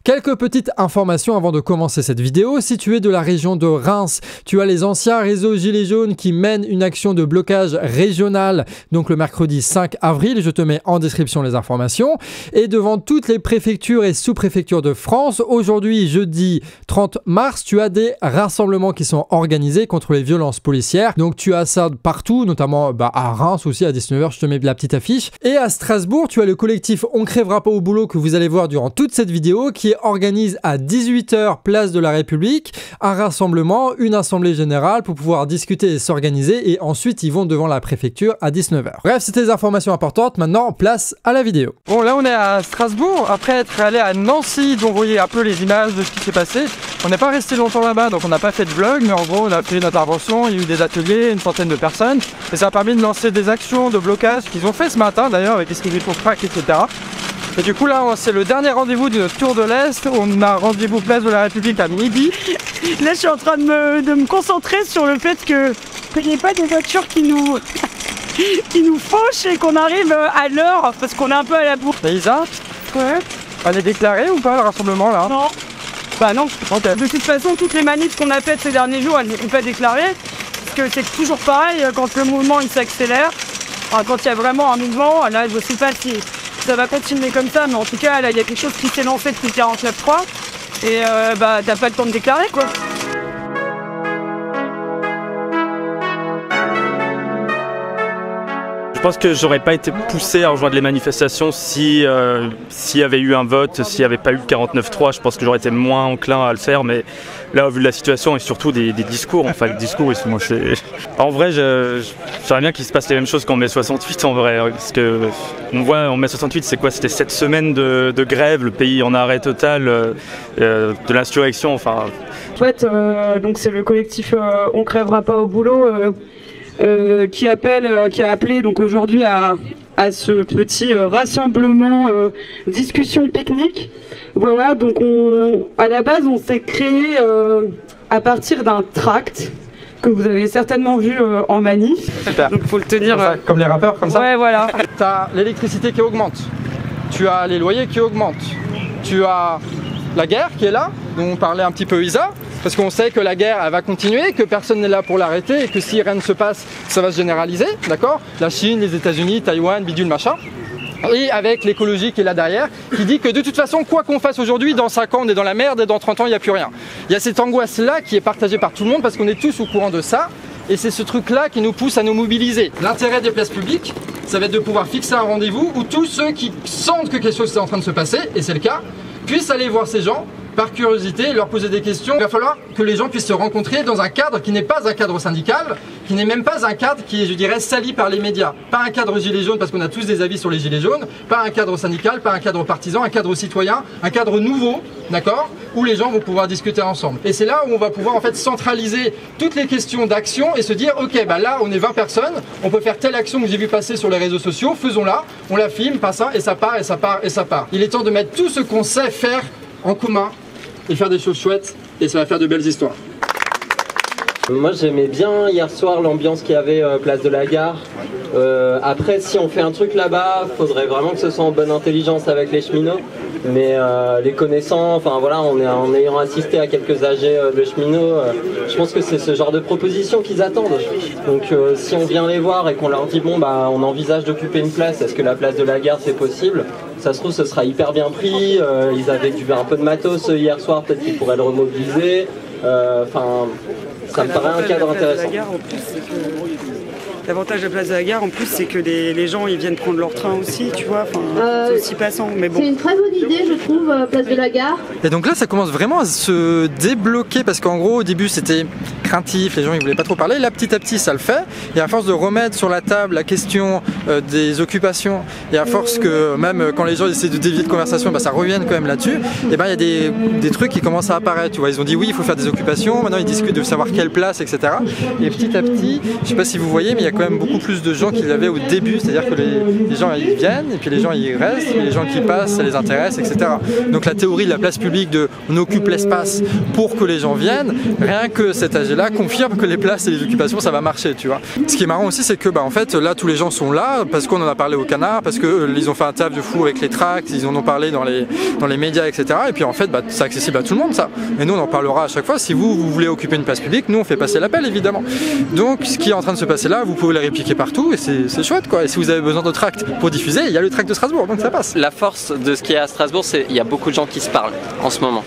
Quelques petites informations avant de commencer cette vidéo. Si tu es de la région de Reims, tu as les anciens réseaux Gilets jaunes qui mènent une action de blocage régional, donc le mercredi 5 avril. Je te mets en description les informations. Et devant toutes les préfectures et sous-préfectures de France, aujourd'hui, jeudi 30 mars, tu as des rassemblements qui sont organisés contre les violences policières. Donc tu as ça partout, notamment à Reims aussi à 19h, je te mets la petite affiche. Et à Strasbourg, tu as le collectif On crèvera pas au boulot que vous allez voir durant toute cette vidéo qui organise à 18h place de la République un rassemblement, une assemblée générale pour pouvoir discuter et s'organiser, et ensuite ils vont devant la préfecture à 19h. Bref, c'était des informations importantes. Maintenant, place à la vidéo. Bon, là on est à Strasbourg, après être allé à Nancy, dont vous voyez un peu les images de ce qui s'est passé. On n'est pas resté longtemps là-bas, donc on n'a pas fait de vlog, mais en gros on a fait une intervention, il y a eu des ateliers, une centaine de personnes, et ça a permis de lancer des actions de blocage qu'ils ont fait ce matin d'ailleurs avec Escrivez pour Crac, etc. Et du coup là c'est le dernier rendez-vous du Tour de l'Est, on a rendez-vous place de la République à midi. Là je suis en train de me concentrer sur le fait qu'il n'y ait pas des voitures qui nous fauchent et qu'on arrive à l'heure parce qu'on est un peu à la bourre. Isa, Ouais. elle est déclarée ou pas le rassemblement là? Non. Bah non. Okay. De toute façon toutes les manifs qu'on a faites ces derniers jours elles n'étaient pas déclarées. Parce que c'est toujours pareil quand le mouvement il s'accélère. Enfin, quand il y a vraiment un mouvement, là je sais pas si ça va continuer comme ça, mais en tout cas là il y a quelque chose qui s'est lancé depuis 49.3 et t'as pas le temps de déclarer quoi. Je pense que j'aurais pas été poussé à rejoindre les manifestations s'il y avait eu un vote, s'il n'y avait pas eu le 49.3, je pense que j'aurais été moins enclin à le faire, mais là au vu de la situation et surtout des discours, enfin les discours ils sont en vrai j'aimerais bien qu'il se passe les mêmes choses qu'en mai 68 en vrai, parce que on voit en mai 68 c'est quoi, c'était 7 semaines de grève, le pays en arrêt total, de l'insurrection, enfin... En fait donc c'est le collectif On crèvera pas au boulot qui a appelé donc aujourd'hui à ce petit rassemblement discussion technique. Voilà, donc à la base on s'est créé à partir d'un tract que vous avez certainement vu en manif. Super. Donc faut le tenir comme les rappeurs comme ça. Ouais voilà. T'as l'électricité qui augmente, tu as les loyers qui augmentent, tu as la guerre qui est là, dont on parlait un petit peu Isa, parce qu'on sait que la guerre elle va continuer, que personne n'est là pour l'arrêter et que si rien ne se passe, ça va se généraliser, d'accord? La Chine, les États-Unis, Taïwan, bidule machin. Et avec l'écologie qui est là derrière, qui dit que de toute façon, quoi qu'on fasse aujourd'hui, dans 5 ans on est dans la merde et dans 30 ans il n'y a plus rien. Il y a cette angoisse-là qui est partagée par tout le monde parce qu'on est tous au courant de ça. Et c'est ce truc-là qui nous pousse à nous mobiliser. L'intérêt des places publiques, ça va être de pouvoir fixer un rendez-vous où tous ceux qui sentent que quelque chose est en train de se passer, et c'est le cas, puissent aller voir ces gens par curiosité, leur poser des questions. Il va falloir que les gens puissent se rencontrer dans un cadre qui n'est pas un cadre syndical, qui n'est même pas un cadre qui est, je dirais, sali par les médias. Pas un cadre gilet jaune, parce qu'on a tous des avis sur les gilets jaunes, pas un cadre syndical, pas un cadre partisan, un cadre citoyen, un cadre nouveau, d'accord, où les gens vont pouvoir discuter ensemble. Et c'est là où on va pouvoir en fait centraliser toutes les questions d'action et se dire, ok, là on est 20 personnes, on peut faire telle action que j'ai vu passer sur les réseaux sociaux, faisons-la, on la filme, pas ça, et ça part, et ça part, et ça part. Il est temps de mettre tout ce qu'on sait faire en commun et faire des choses chouettes, et ça va faire de belles histoires. Moi j'aimais bien hier soir l'ambiance qu'il y avait place de la Gare. Après si on fait un truc là-bas, faudrait vraiment que ce soit en bonne intelligence avec les cheminots. Mais les connaissants, enfin voilà, en ayant assisté à quelques AG de cheminots, je pense que c'est ce genre de proposition qu'ils attendent. Donc si on vient les voir et qu'on leur dit bon on envisage d'occuper une place, est-ce que la place de la Gare c'est possible? Ça se trouve ce sera hyper bien pris, ils avaient un peu de matos hier soir, peut-être qu'ils pourraient le remobiliser. Enfin, ça me paraît un cadre intéressant. L'avantage de la place de la Gare en plus c'est que les gens ils viennent prendre leur train aussi, tu vois, c'est aussi passant, mais bon. C'est une très bonne idée je trouve, place de la Gare. Et donc là ça commence vraiment à se débloquer parce qu'en gros au début c'était craintif, les gens ils voulaient pas trop parler, là petit à petit ça le fait, et à force de remettre sur la table la question des occupations, et à force que même quand les gens essaient de dévier de conversation, ça revienne quand même là-dessus, et il y a des trucs qui commencent à apparaître, tu vois, ils ont dit oui il faut faire des occupations, maintenant ils discutent de savoir quelle place, etc. Et petit à petit, je sais pas si vous voyez, mais il y a quand même beaucoup plus de gens qu'il y avait au début, c'est-à-dire que les gens ils viennent et puis les gens ils restent, et les gens qui passent ça les intéresse, etc. Donc la théorie de la place publique de on occupe l'espace pour que les gens viennent, rien que cet AG-là confirme que les places et les occupations ça va marcher, tu vois. Ce qui est marrant aussi c'est que en fait là tous les gens sont là parce qu'on en a parlé au Canard, parce qu'ils ont fait un taf de fou avec les tracts, ils en ont parlé dans les médias, etc. Et puis en fait c'est accessible à tout le monde ça. Et nous on en parlera à chaque fois. Si vous voulez occuper une place publique, nous on fait passer l'appel évidemment. Donc ce qui est en train de se passer là, vous pouvez les répliquer partout et c'est chouette quoi. Et si vous avez besoin de tracts pour diffuser, il y a le tract de Strasbourg, donc ça passe. La force de ce qui est à Strasbourg, c'est qu'il y a beaucoup de gens qui se parlent en ce moment.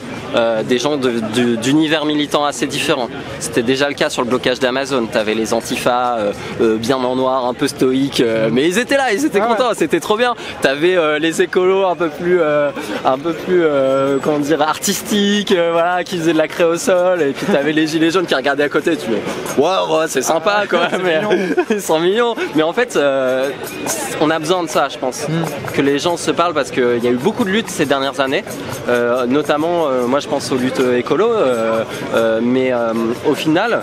Des gens d'univers militants assez différents. C'était déjà le cas sur le blocage d'Amazon. T'avais les antifas bien en noir, un peu stoïques, mais ils étaient là, ils étaient contents, c'était trop bien. T'avais les écolos un peu plus comment dire, artistiques, voilà, qui faisaient de la craie au sol, et puis t'avais les gilets jaunes qui regardaient à côté. Tu dis, waouh, c'est sympa quand même. Ils sont mignons. Mais en fait, on a besoin de ça, je pense, que les gens se parlent parce qu'il y a eu beaucoup de luttes ces dernières années, notamment moi je pense aux luttes écolo, mais au final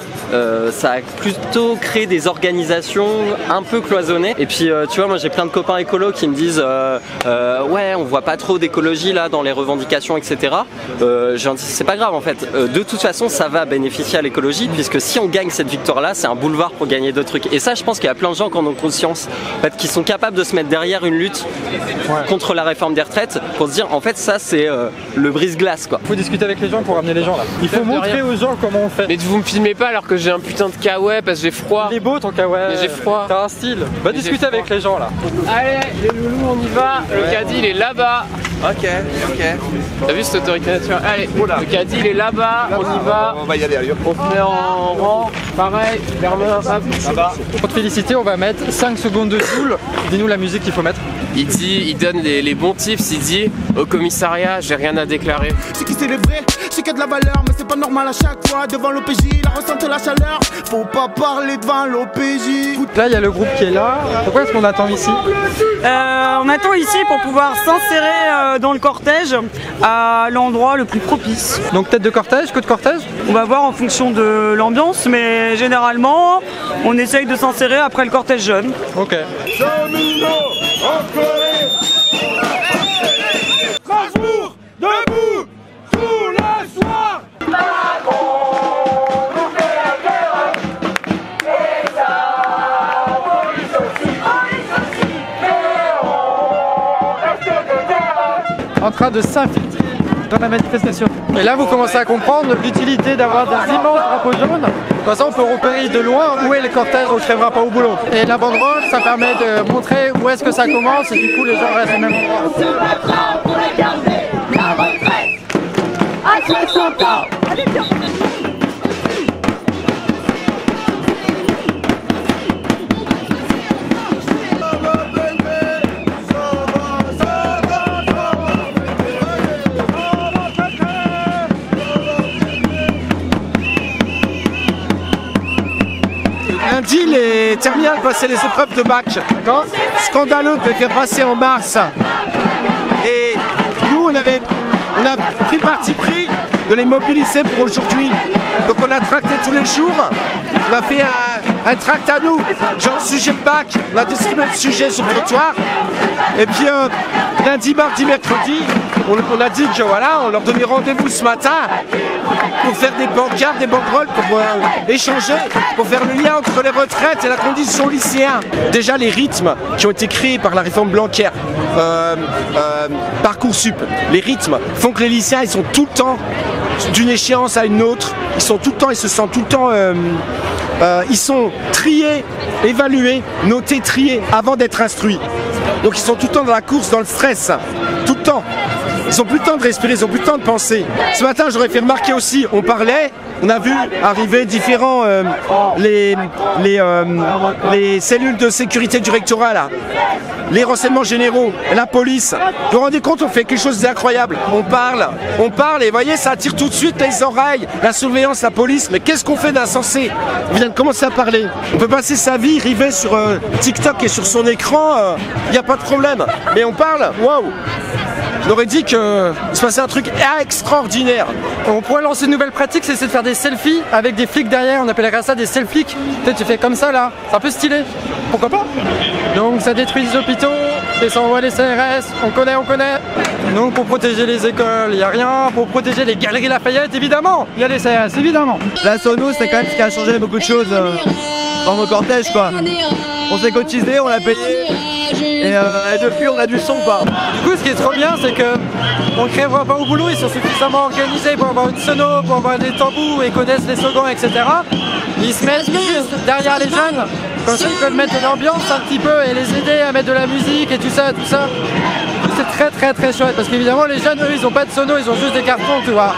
ça a plutôt créé des organisations un peu cloisonnées. Et puis tu vois, moi j'ai plein de copains écolos qui me disent ouais, on voit pas trop d'écologie là dans les revendications, etc. J'ai dit c'est pas grave en fait, de toute façon ça va bénéficier à l'écologie, puisque si on gagne cette victoire là, c'est un boulevard pour gagner d'autres trucs. Et ça, je pense qu'il y a plein de gens qui en ont conscience, en fait, qui sont capables de se mettre derrière une lutte contre la réforme des retraites pour se dire en fait ça c'est le brise-glace quoi. Faut discuter avec les gens pour ramener les gens là. Il faut montrer aux gens comment on fait. Mais vous me filmez pas alors que j'ai un putain de kawaii parce que j'ai froid. Il est beau ton kawaii. Mais j'ai froid. T'as un style. Va discuter avec les gens là. Allez les loulous, on y va. Le caddie il est là-bas. Ok. T'as vu cette autorité naturelle? Allez, le caddie il est là-bas, on y va. On va y aller, allez. On se met en rang. Pareil, Bernard, hop. Là-bas. Pour te féliciter, on va mettre 5 secondes de Joule. Dis-nous la musique qu'il faut mettre. Il donne les bons tips, il dit au commissariat, j'ai rien à déclarer. C'est qui c'est les vrais, c'est qu'il y a de la valeur, mais c'est pas normal à chaque fois devant l'OPJ, la ressente la chaleur, faut pas parler devant l'OPJ. Là il y a le groupe qui est là, pourquoi est-ce qu'on attend ici? On attend ici pour pouvoir s'insérer dans le cortège à l'endroit le plus propice. Donc tête de cortège, queue de cortège? On va voir en fonction de l'ambiance, mais généralement on essaye de s'insérer après le cortège jeune. Ok. Strasbourg, debout, tous les soirs. En train de s'infiltrer dans la manifestation. Et là vous commencez à comprendre l'utilité d'avoir des immenses drapeaux jaunes. Comme ça on peut repérer de loin où est le cortège, on ne crèvera pas au boulot. Et la banderole ça permet de montrer où est-ce que ça commence et du coup les gens restent au même endroit. On se battra pour la garder, la retraite à 60 ans. Allez, viens. Lundi, les terminales passaient les épreuves de bac. Scandaleux de les faire passer en mars. Et nous, on a pris parti pris de les mobiliser pour aujourd'hui. Donc on a tracté tous les jours. On a fait un tract à nous, genre sujet de bac. On a distribué le sujet sur le trottoir. Et puis lundi, mardi, mercredi, on a dit que voilà, on leur donnait rendez-vous ce matin pour faire des bancards, des banderoles, pour échanger, pour faire le lien entre les retraites et la condition lycéenne. Déjà les rythmes qui ont été créés par la réforme Blanquer, Parcoursup, les rythmes font que les lycéens ils sont tout le temps d'une échéance à une autre, ils sont tout le temps, ils se sentent tout le temps, ils sont triés, évalués, notés, triés avant d'être instruits. Donc ils sont tout le temps dans la course, dans le stress, tout le temps. Ils ont plus le temps de respirer, ils ont plus le temps de penser. Ce matin, j'aurais fait remarquer aussi, on parlait, on a vu arriver différents les cellules de sécurité du rectorat là, les renseignements généraux, la police. Vous vous rendez compte, on fait quelque chose d'incroyable. On parle et vous voyez, ça attire tout de suite les oreilles, la surveillance, la police. Mais qu'est-ce qu'on fait d'insensé? On vient de commencer à parler. On peut passer sa vie rivée sur TikTok et sur son écran, il n'y a pas de problème. Mais on parle, waouh! je leur ai dit qu'il se passait un truc extraordinaire. On pourrait lancer une nouvelle pratique, c'est de faire des selfies avec des flics derrière, on appellerait ça des selfies. Tu fais comme ça là, c'est un peu stylé, pourquoi pas? Donc ça détruit les hôpitaux, et ça envoie les CRS, on connaît. Donc pour protéger les écoles, il n'y a rien. Pour protéger les galeries Lafayette, évidemment, il y a les CRS, évidemment. La Sono, c'est quand même ce qui a changé beaucoup de choses dans nos cortèges, quoi. On s'est cotisé, on l'a payé, et depuis on a du son, quoi. Du coup, ce qui est trop bien, c'est que on crèvera pas au boulot, ils sont suffisamment organisés pour avoir une sono, pour avoir des tambours et connaissent les slogans, etc. Ils se mettent juste derrière les jeunes, comme ça ils peuvent mettre de l'ambiance un petit peu et les aider à mettre de la musique et tout ça. C'est très chouette parce qu'évidemment les jeunes, eux, ils ont pas de sono, ils ont juste des cartons, tu vois.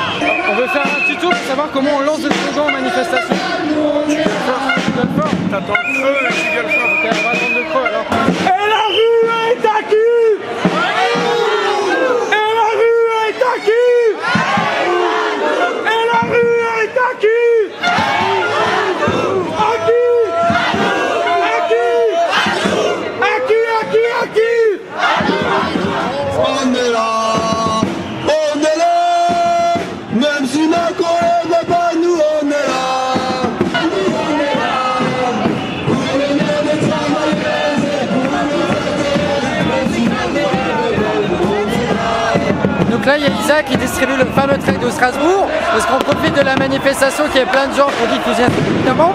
On veut faire un tuto pour savoir comment on lance des slogans en manifestation. T'attends le creux, là, tu gueules fort, on va attendre le creux alors. Et la rue est à cul! Et la rue est à cul! Et la rue est à cul! À cul! À cul! On est là, même si Macron n'est pas nous, on est là. Donc là, il y a Isa qui distribue le fameux trek de Strasbourg, parce qu'on profite de la manifestation qu'il y a plein de gens pour diffuser évidemment.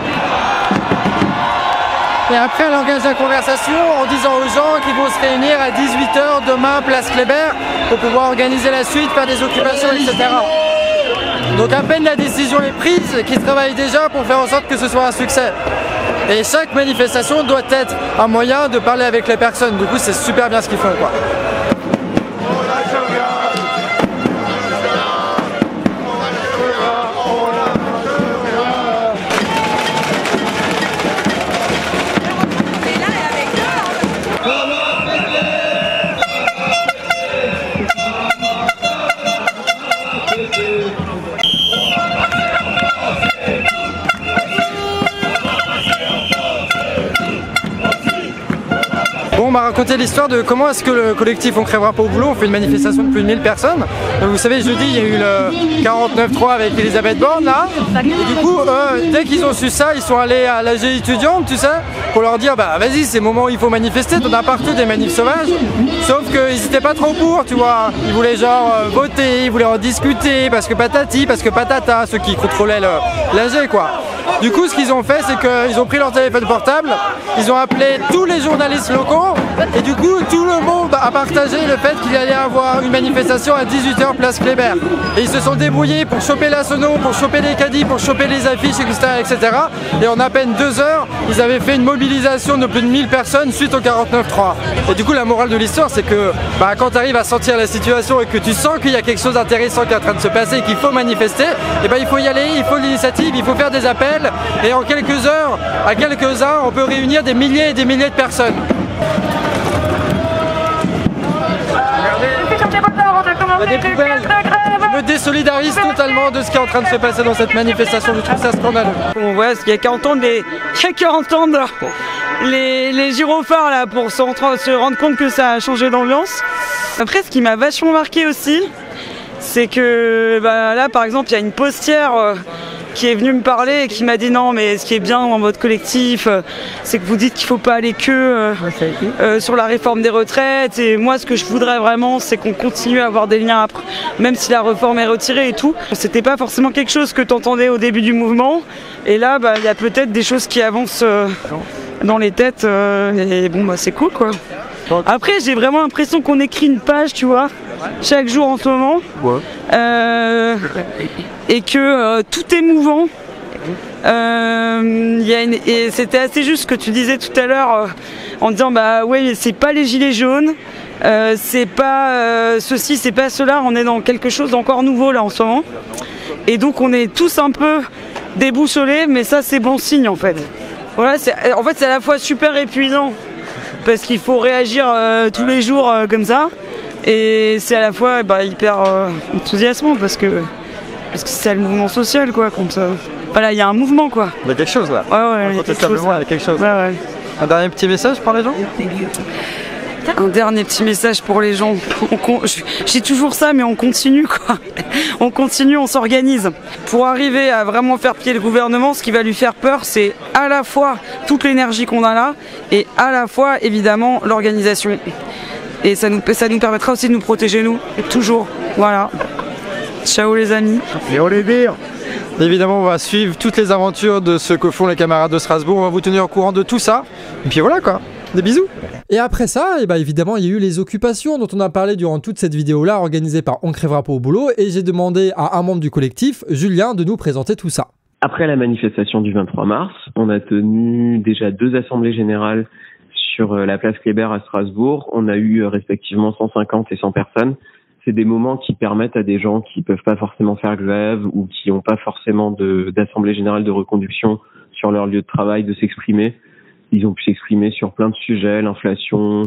Et après, elle engage la conversation en disant aux gens qu'ils vont se réunir à 18 h demain, place Kléber, pour pouvoir organiser la suite, faire des occupations, etc. Donc à peine la décision est prise, qu'ils travaillent déjà pour faire en sorte que ce soit un succès. Et chaque manifestation doit être un moyen de parler avec les personnes. Du coup, c'est super bien ce qu'ils font, quoi. Bon, on m'a raconté l'histoire de comment est-ce que le collectif On Crèvera pas au boulot, on fait une manifestation de plus de 1000 personnes. Donc, vous savez, jeudi, il y a eu le 49.3 avec Elisabeth Borne, là. Et du coup, dès qu'ils ont su ça, ils sont allés à l'AG étudiante, tu sais, pour leur dire, bah vas-y, c'est le moment où il faut manifester, t'en as partout des manifs sauvages. Sauf qu'ils étaient pas trop pour, tu vois. Ils voulaient genre voter, ils voulaient en discuter, parce que patati, parce que patata, ceux qui contrôlaient l'AG, quoi. Du coup, ce qu'ils ont fait, c'est qu'ils ont pris leur téléphone portable, ils ont appelé tous les journalistes locaux, et du coup, tout le monde a partagé le fait qu'il allait y avoir une manifestation à 18 h place Kléber. Et ils se sont débrouillés pour choper la sono, pour choper les caddies, pour choper les affiches, etc. Et en à peine 2 heures, ils avaient fait une mobilisation de plus de 1000 personnes suite au 49.3. Et du coup, la morale de l'histoire, c'est que quand tu arrives à sentir la situation et que tu sens qu'il y a quelque chose d'intéressant qui est en train de se passer et qu'il faut manifester, et il faut y aller, il faut l'initiative, il faut faire des appels. Et en quelques heures, à quelques-uns, on peut réunir des milliers et des milliers de personnes. Des poubelles. Je me désolidarise totalement de ce qui est en train de se passer dans cette manifestation, je trouve ça scandaleux. On voit qu'il y a qu'à entendre les gyrophares là pour se rendre compte que ça a changé d'ambiance. Après, ce qui m'a vachement marqué aussi, c'est que là par exemple il y a une postière qui est venue me parler et qui m'a dit non, mais ce qui est bien dans votre collectif, c'est que vous dites qu'il ne faut pas aller que sur la réforme des retraites, et moi ce que je voudrais vraiment, c'est qu'on continue à avoir des liens après, même si la réforme est retirée et tout. C'était pas forcément quelque chose que tu entendais au début du mouvement, et là il y a peut-être des choses qui avancent dans les têtes, et bon c'est cool quoi. Après j'ai vraiment l'impression qu'on écrit une page, tu vois, chaque jour en ce moment, et que tout est mouvant. Et c'était assez juste ce que tu disais tout à l'heure en disant ouais, c'est pas les gilets jaunes, c'est pas ceci, c'est pas cela, on est dans quelque chose d'encore nouveau là en ce moment, et donc on est tous un peu déboussolés, mais ça c'est bon signe en fait. Voilà, en fait c'est à la fois super épuisant parce qu'il faut réagir tous les jours comme ça, et c'est à la fois hyper enthousiasmant parce que c'est le mouvement social quoi, comme ça. Voilà, il y a un mouvement quoi. Il y a quelque chose là. Ouais, incontestablement il y a quelque chose. Ouais. Un dernier petit message pour les gens? Un dernier petit message pour les gens. J'ai toujours ça, mais on continue quoi. On continue, on s'organise. Pour arriver à vraiment faire plier le gouvernement, ce qui va lui faire peur, c'est à la fois toute l'énergie qu'on a là et à la fois évidemment l'organisation. Et ça nous permettra aussi de nous protéger nous, toujours. Voilà. Ciao les amis. Et on les vire. Évidemment, on va suivre toutes les aventures de ce que font les camarades de Strasbourg. On va vous tenir au courant de tout ça. Et puis voilà quoi. Des bisous. Et après ça, évidemment, il y a eu les occupations dont on a parlé durant toute cette vidéo-là, organisée par On Crèvera Pas au Boulot. Et j'ai demandé à un membre du collectif, Julien, de nous présenter tout ça. Après la manifestation du 23 mars, on a tenu déjà 2 assemblées générales sur la place Kléber à Strasbourg. On a eu respectivement 150 et 100 personnes. C'est des moments qui permettent à des gens qui peuvent pas forcément faire grève ou qui n'ont pas forcément d'assemblée générale de reconduction sur leur lieu de travail de s'exprimer. Ils ont pu s'exprimer sur plein de sujets, l'inflation,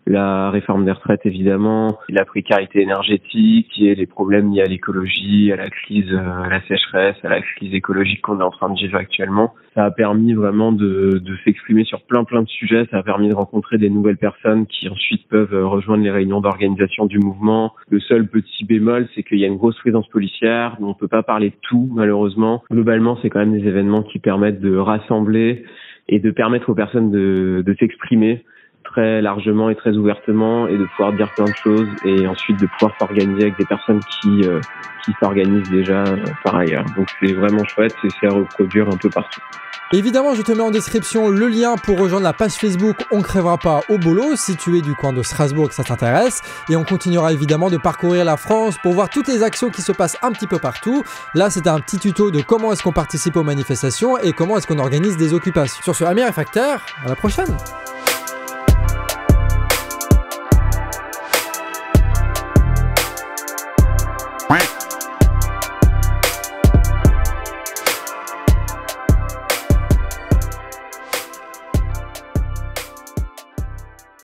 la réforme des retraites évidemment, la précarité énergétique, qui est les problèmes liés à l'écologie, à la crise, à la sécheresse, à la crise écologique qu'on est en train de vivre actuellement. Ça a permis vraiment de s'exprimer sur plein de sujets, ça a permis de rencontrer des nouvelles personnes qui ensuite peuvent rejoindre les réunions d'organisation du mouvement. Le seul petit bémol, c'est qu'il y a une grosse présence policière, on ne peut pas parler de tout malheureusement. Globalement, c'est quand même des événements qui permettent de rassembler et de permettre aux personnes de s'exprimer très largement et très ouvertement et de pouvoir dire plein de choses et ensuite de pouvoir s'organiser avec des personnes qui s'organisent déjà par ailleurs. Donc c'est vraiment chouette et c'est à reproduire un peu partout. Évidemment, je te mets en description le lien pour rejoindre la page Facebook On Crèvera Pas au Boulot si tu es du coin de Strasbourg et que ça t'intéresse. Et on continuera évidemment de parcourir la France pour voir toutes les actions qui se passent un petit peu partout. Là, c'était un petit tuto de comment est-ce qu'on participe aux manifestations et comment est-ce qu'on organise des occupations. Sur ce, Amir et Facteur, à la prochaine. Quack.